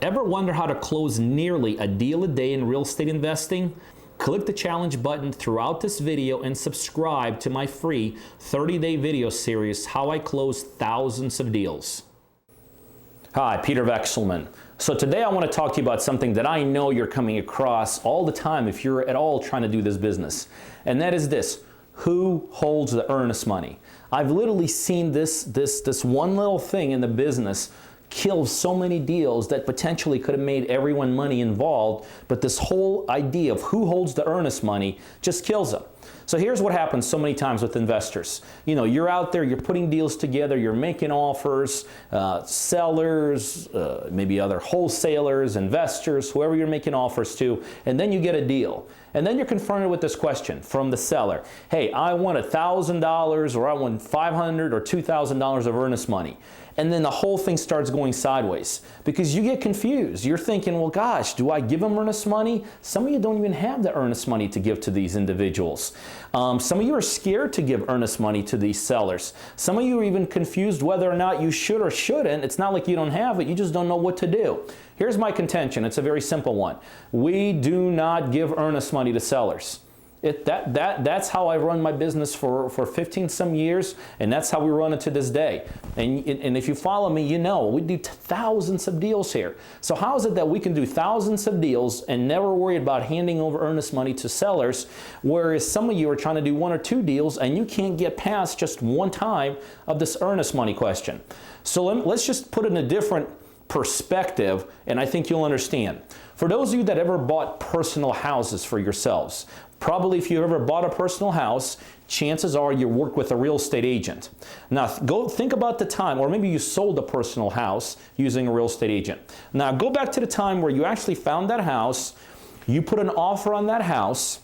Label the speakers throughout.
Speaker 1: Ever wonder how to close nearly a deal a day in real estate investing? Click the challenge button throughout this video and subscribe to my free 30-day video series, How I Close Thousands of Deals. Hi, Peter Vekselman. So today I want to talk to you about something that I know you're coming across all the time if you're at all trying to do this business. And that is this: who holds the earnest money? I've literally seen this one little thing in the business kill so many deals that potentially could have made everyone money involved, but this whole idea of who holds the earnest money just kills them. So here's what happens so many times with investors. You know, you're out there, you're putting deals together, you're making offers, sellers, maybe other wholesalers, investors, whoever you're making offers to, and then you get a deal. And then you're confronted with this question from the seller: hey, I want $1,000, or I want $500 or $2,000 of earnest money. And then the whole thing starts going sideways because you get confused. You're thinking, well, gosh, do I give them earnest money? Some of you don't even have the earnest money to give to these individuals. Some of you are scared to give earnest money to these sellers. Some of you are even confused whether or not you should or shouldn't. It's not like you don't have it, you just don't know what to do. Here's my contention. It's a very simple one. We do not give earnest money to sellers. That's how I run my business for 15 some years, and that's how we run it to this day. And if you follow me, you know we do thousands of deals here. So how is it that we can do thousands of deals and never worry about handing over earnest money to sellers, whereas some of you are trying to do one or two deals and you can't get past just one time of this earnest money question? So let's just put it in a different perspective, and I think you'll understand. For those of you that ever bought personal houses for yourselves, probably if you ever bought a personal house, chances are you work with a real estate agent. Now go think about the time, or maybe you sold a personal house using a real estate agent. Now go back to the time where you actually found that house, you put an offer on that house,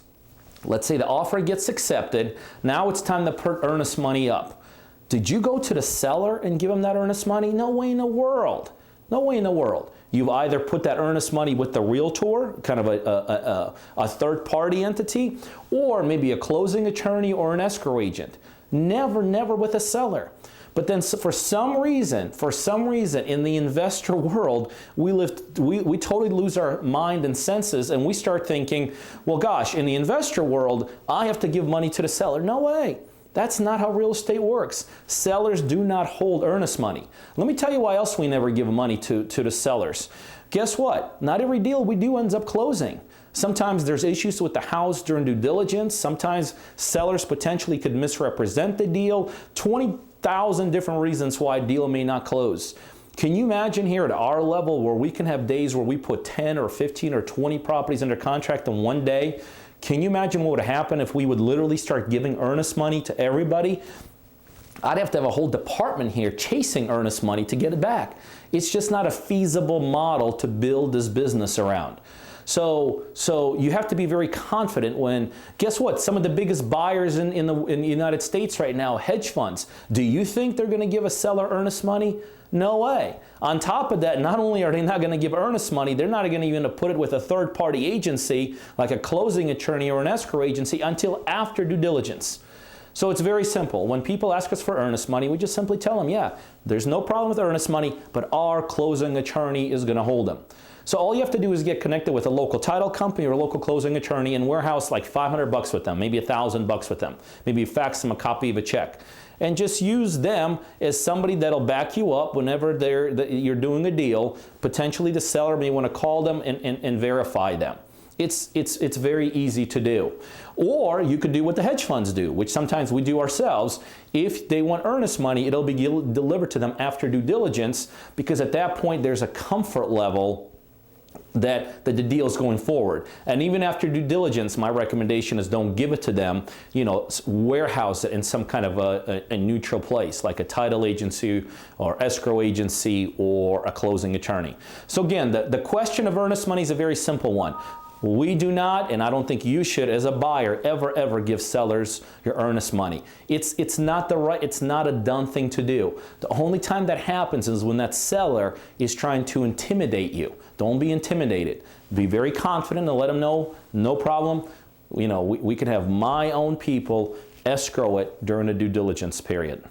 Speaker 1: let's say the offer gets accepted, now it's time to put earnest money up. Did you go to the seller and give him that earnest money? No way in the world. No way in the world. You've either put that earnest money with the realtor, kind of a third-party entity, or maybe a closing attorney or an escrow agent. Never with a seller. But then for some reason in the investor world, we totally lose our mind and senses, and we start thinking, well, gosh, in the investor world, I have to give money to the seller. No way. That's not how real estate works. Sellers do not hold earnest money. Let me tell you why else we never give money to the sellers. Guess what? Not every deal we do ends up closing. Sometimes there's issues with the house during due diligence. Sometimes sellers potentially could misrepresent the deal. 20,000 different reasons why a deal may not close. Can you imagine here at our level where we can have days where we put 10 or 15 or 20 properties under contract in one day? Can you imagine what would happen if we would literally start giving earnest money to everybody? I'd have to have a whole department here chasing earnest money to get it back. It's just not a feasible model to build this business around. So you have to be very confident when, guess what, some of the biggest buyers in the United States right now, hedge funds, do you think they're going to give a seller earnest money? No way. On top of that, not only are they not going to give earnest money, they're not going to even put it with a third-party agency like a closing attorney or an escrow agency until after due diligence. So it's very simple. When people ask us for earnest money, we just simply tell them, yeah, there's no problem with earnest money, but our closing attorney is going to hold them. So all you have to do is get connected with a local title company or a local closing attorney and warehouse like $500 with them, maybe $1,000 with them. Maybe you fax them a copy of a check. And just use them as somebody that'll back you up whenever you're doing a deal. Potentially the seller may want to call them and verify them. It's very easy to do. Or you could do what the hedge funds do, which sometimes we do ourselves. If they want earnest money, it'll be delivered to them after due diligence, because at that point there's a comfort level that the deal is going forward. And even after due diligence, my recommendation is don't give it to them, you know, warehouse it in some kind of a neutral place, like a title agency or escrow agency or a closing attorney. So again, the question of earnest money is a very simple one. We do not, and I don't think you should as a buyer, ever give sellers your earnest money. It's not a done thing to do. The only time that happens is when that seller is trying to intimidate you. Don't be intimidated. Be very confident and let them know, no problem. You know, we could have my own people escrow it during the due diligence period.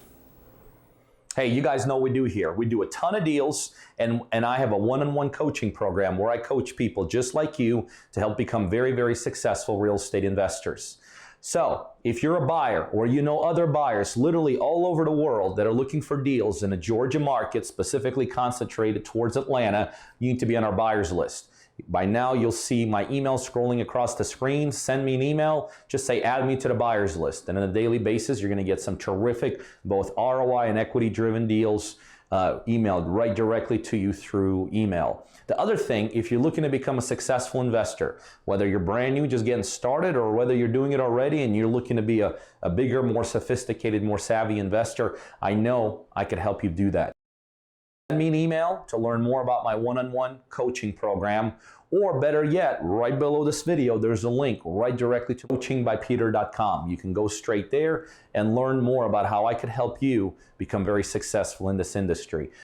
Speaker 1: Hey, you guys know what we do here. We do a ton of deals, and I have a one-on-one coaching program where I coach people just like you to help become very, very successful real estate investors. So if you're a buyer or you know other buyers literally all over the world that are looking for deals in the Georgia market, specifically concentrated towards Atlanta, you need to be on our buyers list. By now, you'll see my email scrolling across the screen. Send me an email. Just say, add me to the buyers list. And on a daily basis, you're going to get some terrific, both ROI and equity-driven deals emailed right directly to you through email. The other thing, if you're looking to become a successful investor, whether you're brand new, just getting started, or whether you're doing it already and you're looking to be a bigger, more sophisticated, more savvy investor, I know I could help you do that. Send me an email to learn more about my one-on-one coaching program, or better yet, right below this video, there's a link right directly to coachingbypeter.com. You can go straight there and learn more about how I could help you become very successful in this industry.